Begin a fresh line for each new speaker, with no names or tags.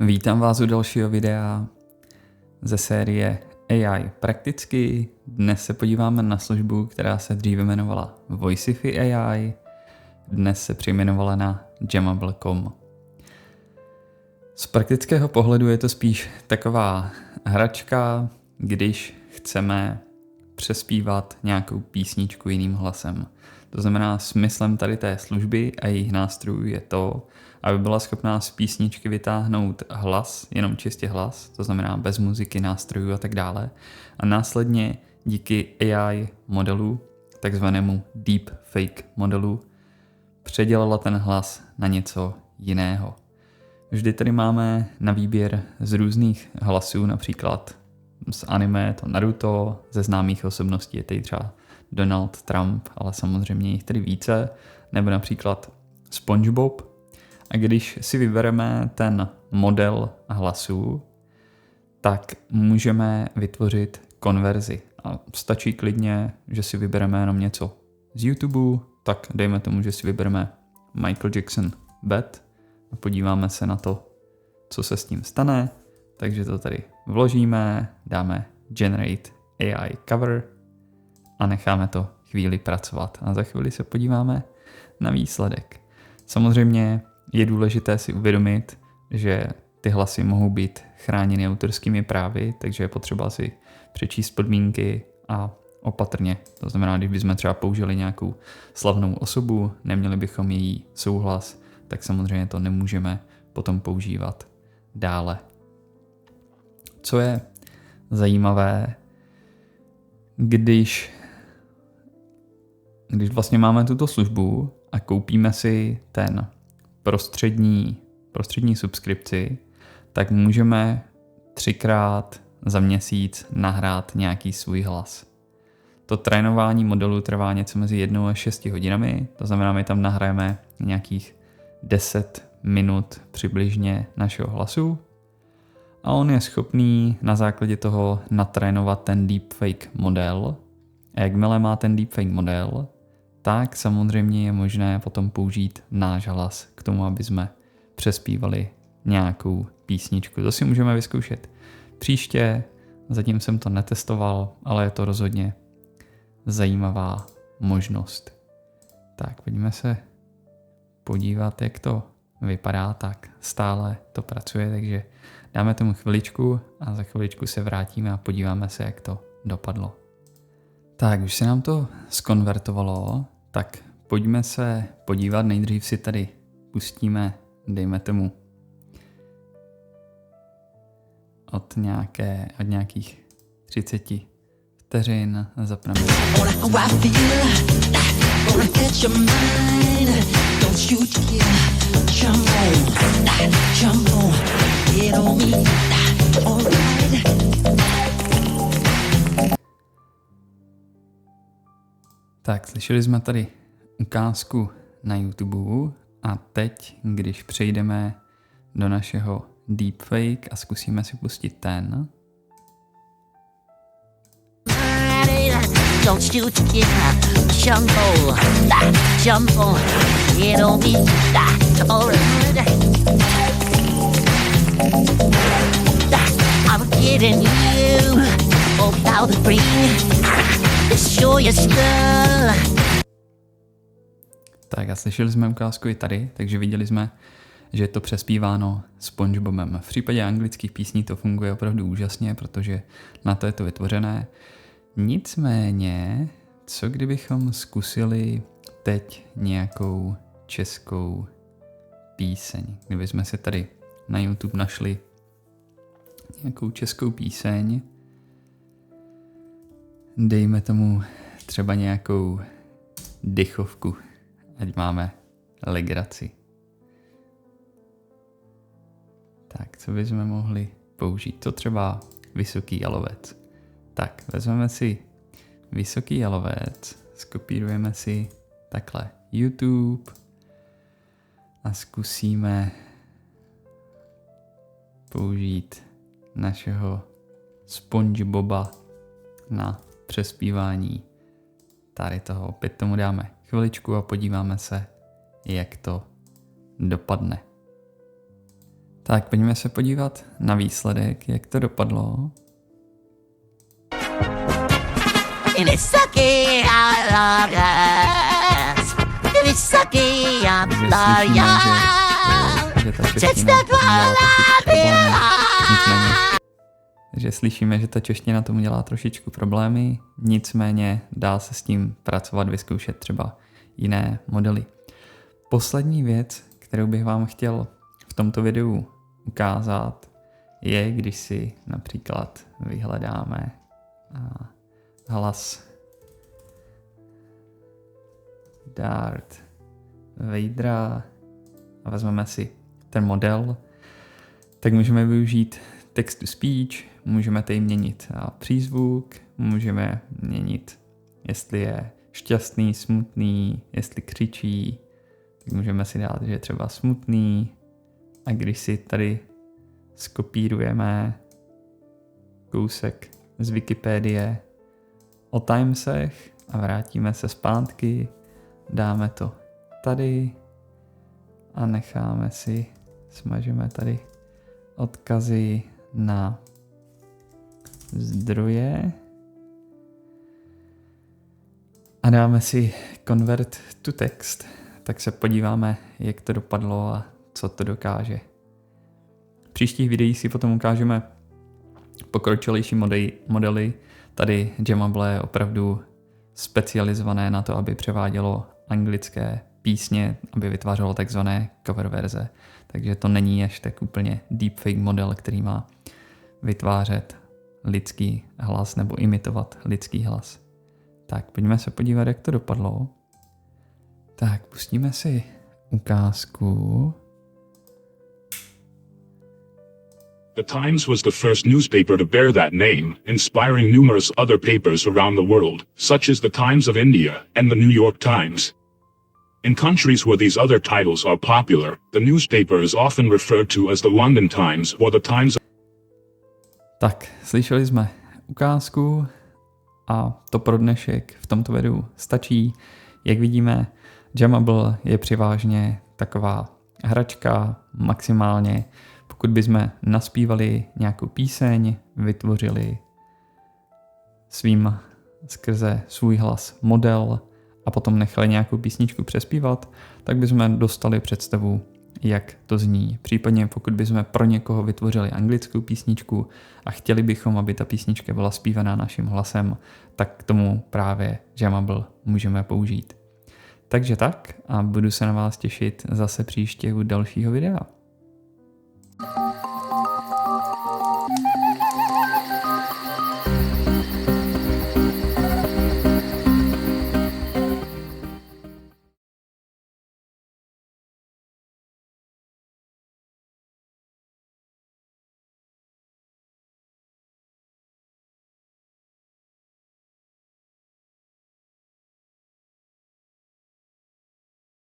Vítám vás u dalšího videa ze série AI prakticky. Dnes se podíváme na službu, která se dříve jmenovala Voicify AI, dnes se přejmenovala na Jammable.com. Z praktického pohledu je to spíš taková hračka, když chceme přespívat nějakou písničku jiným hlasem. To znamená, smyslem tady té služby a jejich nástrojů je to, aby byla schopná z písničky vytáhnout hlas, jenom čistě hlas, to znamená bez muziky, nástrojů a tak dále. A následně díky AI modelu, takzvanému deepfake modelu, předělala ten hlas na něco jiného. Vždy tady máme na výběr z různých hlasů, například z anime, to Naruto, ze známých osobností je tady třeba Donald Trump, ale samozřejmě jich tady více, nebo například SpongeBob. A když si vybereme ten model hlasu, tak můžeme vytvořit konverzi. A stačí klidně, že si vybereme jenom něco z YouTube, tak dejme tomu, že si vybereme Michael Jackson Bad a podíváme se na to, co se s tím stane. Takže to tady vložíme, dáme Generate AI Cover a necháme to chvíli pracovat. A za chvíli se podíváme na výsledek. Samozřejmě je důležité si uvědomit, že ty hlasy mohou být chráněny autorskými právy, takže je potřeba si přečíst podmínky a opatrně. To znamená, když bychom třeba použili nějakou slavnou osobu, neměli bychom její souhlas, tak samozřejmě to nemůžeme potom používat dále. Co je zajímavé, když vlastně máme tuto službu a koupíme si ten prostřední subskripci, tak můžeme 3x za měsíc nahrát nějaký svůj hlas. To trénování modelu trvá něco mezi 1 až 6 hodinami, to znamená, my tam nahrajeme nějakých 10 minut přibližně našeho hlasu a on je schopný na základě toho natrénovat ten deepfake model. A jakmile má ten deepfake model, tak samozřejmě je možné potom použít náš hlas k tomu, aby jsme přespívali nějakou písničku. To si můžeme vyzkoušet příště, zatím jsem to netestoval, ale je to rozhodně zajímavá možnost. Tak, pojďme se podívat, jak to vypadá, tak stále to pracuje, takže dáme tomu chviličku a za chviličku se vrátíme a podíváme se, jak to dopadlo. Tak, už se nám to zkonvertovalo, tak pojďme se podívat, nejdřív si tady pustíme, dejme tomu, od nějakých 30 vteřin zapneme. Tak, slyšeli jsme tady ukázku na YouTube a teď, když přejdeme do našeho deepfake a zkusíme si pustit ten. Tak a slyšeli jsme ukázku i tady, takže viděli jsme, že je to přespíváno SpongeBobem. V případě anglických písní to funguje opravdu úžasně, protože na to je to vytvořené. Nicméně, co kdybychom zkusili teď nějakou českou píseň? Kdybychom si tady na YouTube našli nějakou českou píseň, dejme tomu třeba nějakou dychovku, ať máme legraci. Tak, co bychom mohli použít? To třeba Vysoký jalovec. Tak, vezmeme si Vysoký jalovec, skopírujeme si takhle YouTube a zkusíme použít našeho SpongeBoba na přespívání tady toho. Opět tomu dáme chviličku a podíváme se, jak to dopadne. Tak pojďme se podívat na výsledek, jak to dopadlo. Takže slyšíme, že ta čeština tomu dělá trošičku problémy, nicméně dá se s tím pracovat, vyzkoušet třeba jiné modely. Poslední věc, kterou bych vám chtěl v tomto videu ukázat, je, když si například vyhledáme hlas Darth Vadera a vezmeme si ten model, tak můžeme využít text to speech, můžeme tady měnit přízvuk, můžeme měnit, jestli je šťastný, smutný, jestli křičí, tak můžeme si dát, že je třeba smutný. A když si tady skopírujeme kousek z Wikipedie o Timesech a vrátíme se zpátky, dáme to tady a necháme si, smažeme tady odkazy na zdroje a dáme si convert to text, tak se podíváme, jak to dopadlo a co to dokáže. V příštích videích si potom ukážeme pokročilejší modely. Tady Jamable je opravdu specializované na to, aby převádělo anglické písně, aby vytvářelo takzvané cover verze. Takže to není až tak úplně deepfake model, který má vytvářet lidský hlas nebo imitovat lidský hlas. Tak, pojďme se podívat, jak to dopadlo. Tak, pustíme si ukázku.
The Times was the first newspaper to bear that name, inspiring numerous other papers around the world, such as the Times of India and the New York Times. In countries where these other titles are popular, the newspaper is often referred to as the London Times or the Times.
Tak, slyšeli jsme ukázku a to pro dnešek v tomto videu stačí. Jak vidíme, Jamable je převážně taková hračka, maximálně pokud bychom naspívali nějakou píseň, vytvořili skrze svůj hlas model a potom nechali nějakou písničku přespívat, tak bychom dostali představu, jak to zní. Případně pokud bychom pro někoho vytvořili anglickou písničku a chtěli bychom, aby ta písnička byla zpívaná naším hlasem, tak k tomu právě Jamable můžeme použít. Takže tak a budu se na vás těšit zase příště u dalšího videa.